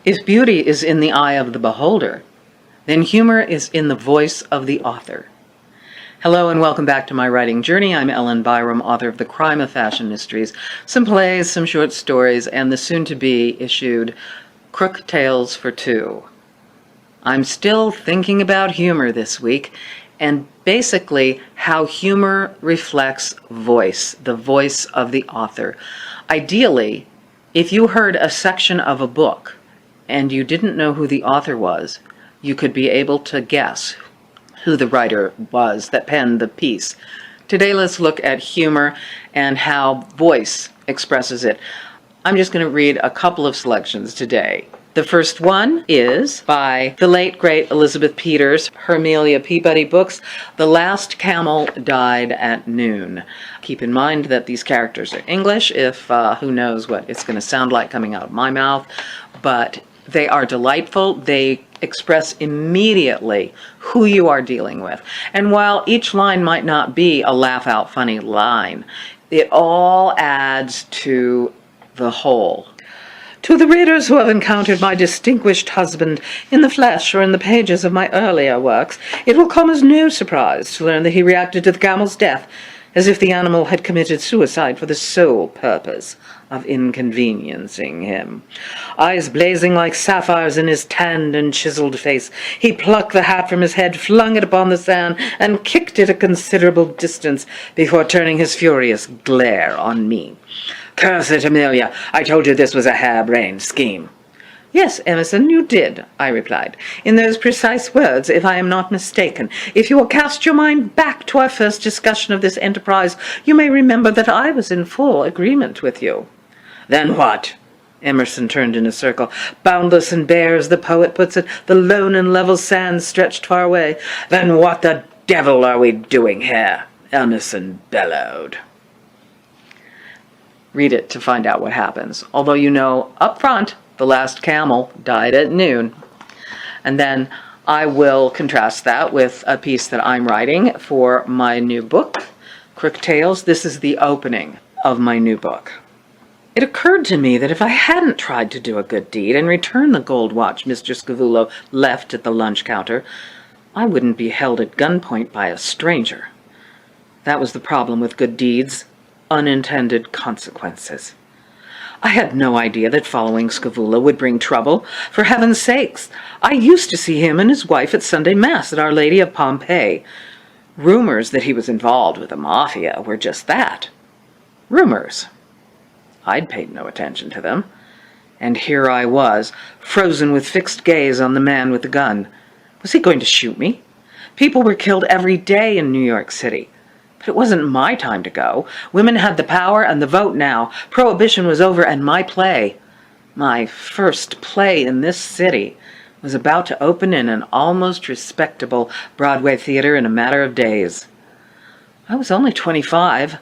If beauty is in the eye of the beholder, then humor is in the voice of the author. Hello and welcome back to my writing journey. I'm Byerrum, author of The Crime of Fashion Mysteries, some plays, some short stories, and the soon-to-be issued Crook Tales for Two. I'm still thinking about humor this week, and basically how humor reflects voice, the voice of the author. Ideally, if you heard a section of a book and you didn't know who the author was, you could be able to guess who the writer was that penned the piece. Today, let's look at humor and how voice expresses it. I'm just going to read a couple of selections today. The first one is by the late, great Elizabeth Peters, her Amelia Peabody books, The Last Camel Died at Noon. Keep in mind that these characters are English, if who knows what it's going to sound like coming out of my mouth, but they are delightful. They express immediately who you are dealing with. And while each line might not be a laugh-out funny line, it all adds to the whole. To the readers who have encountered my distinguished husband in the flesh or in the pages of my earlier works, it will come as no surprise to learn that he reacted to the camel's death as if the animal had committed suicide for the sole purpose of inconveniencing him. Eyes blazing like sapphires in his tanned and chiseled face, he plucked the hat from his head, flung it upon the sand, and kicked it a considerable distance before turning his furious glare on me. "Curse it, Amelia! I told you this was a harebrained scheme." "Yes, Emerson, you did," I replied, "in those precise words, if I am not mistaken. If you will cast your mind back to our first discussion of this enterprise, you may remember that I was in full agreement with you." "Then what?" Emerson turned in a circle. "Boundless and bare, as the poet puts it, the lone and level sands stretched far away. Then what the devil are we doing here?" Emerson bellowed. Read it to find out what happens. Although you know up front, the last camel died at noon. And then I will contrast that with a piece that I'm writing for my new book, Crook Tales. This is the opening of my new book. It occurred to me that if I hadn't tried to do a good deed and return the gold watch Mr. Scavullo left at the lunch counter, I wouldn't be held at gunpoint by a stranger. That was the problem with good deeds. Unintended consequences. I had no idea that following Scavullo would bring trouble. For heaven's sakes, I used to see him and his wife at Sunday Mass at Our Lady of Pompeii. Rumors that he was involved with the mafia were just that. Rumors. I'd paid no attention to them. And here I was, frozen with fixed gaze on the man with the gun. Was he going to shoot me? People were killed every day in New York City. But it wasn't my time to go. Women had the power and the vote now. Prohibition was over, and my play, my first play in this city, was about to open in an almost respectable Broadway theater in a matter of days. I was only 25.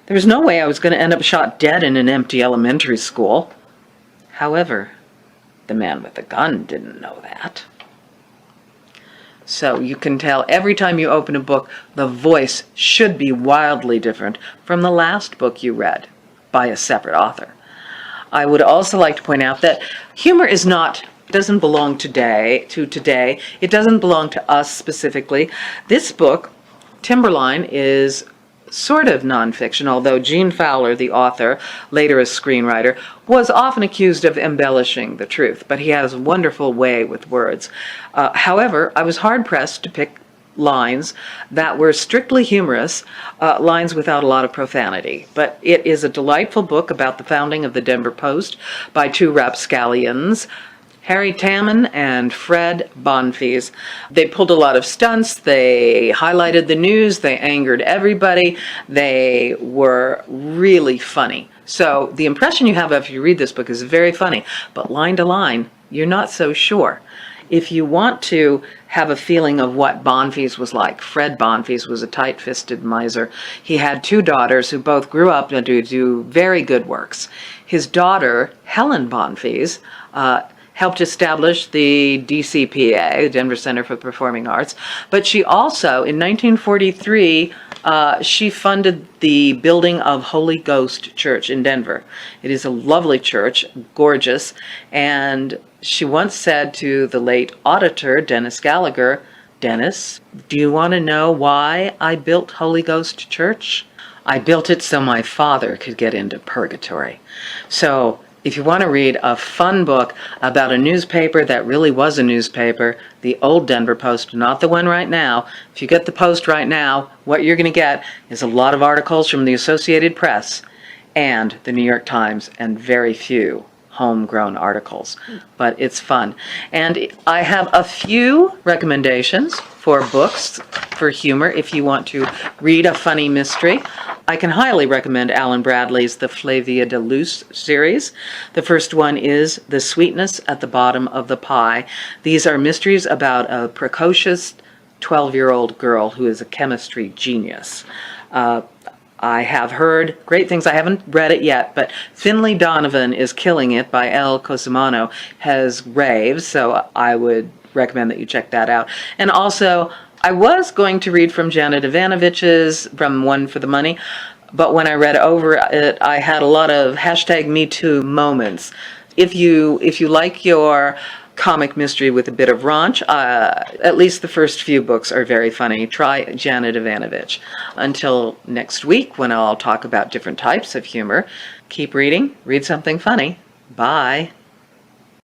There was no way I was going to end up shot dead in an empty elementary school. However, the man with the gun didn't know that. So you can tell every time you open a book, the voice should be wildly different from the last book you read by a separate author. I would also like to point out that humor doesn't belong to today. It doesn't belong to us specifically. This book, Timberline, is sort of nonfiction, although Gene Fowler, the author, later a screenwriter, was often accused of embellishing the truth, but he has a wonderful way with words. However, I was hard-pressed to pick lines that were strictly humorous, lines without a lot of profanity. But it is a delightful book about the founding of the Denver Post by two rapscallions, Harry Tamman and Fred Bonfils. They pulled a lot of stunts, they highlighted the news, they angered everybody, they were really funny. So the impression you have after you read this book is very funny, but line to line, you're not so sure. If you want to have a feeling of what Bonfils was like, Fred Bonfils was a tight-fisted miser. He had two daughters who both grew up to do very good works. His daughter, Helen Bonfils, helped establish the DCPA, the Denver Center for Performing Arts, but she also, in 1943, She funded the building of Holy Ghost Church in Denver. It is a lovely church, gorgeous, and she once said to the late auditor, Dennis Gallagher, "Dennis, do you want to know why I built Holy Ghost Church? I built it so my father could get into purgatory." So if you want to read a fun book about a newspaper that really was a newspaper, the old Denver Post, not the one right now. If you get the Post right now, what you're going to get is a lot of articles from the Associated Press and the New York Times, and very few homegrown articles. But it's fun. And I have a few recommendations for books for humor if you want to read a funny mystery. I can highly recommend Alan Bradley's The Flavia de Luce series. The first one is The Sweetness at the Bottom of the Pie. These are mysteries about a precocious 12-year-old girl who is a chemistry genius. I have heard great things. I haven't read it yet, but Finley Donovan is Killing It by L. Cosimano has raves, so I would recommend that you check that out. And also, I was going to read from Janet Ivanovich's, from One for the Money, but when I read over it, I had a lot of #MeToo moments. If you like your comic mystery with a bit of raunch, at least the first few books are very funny. Try Janet Ivanovich. Until next week, when I'll talk about different types of humor, keep reading, read something funny. Bye.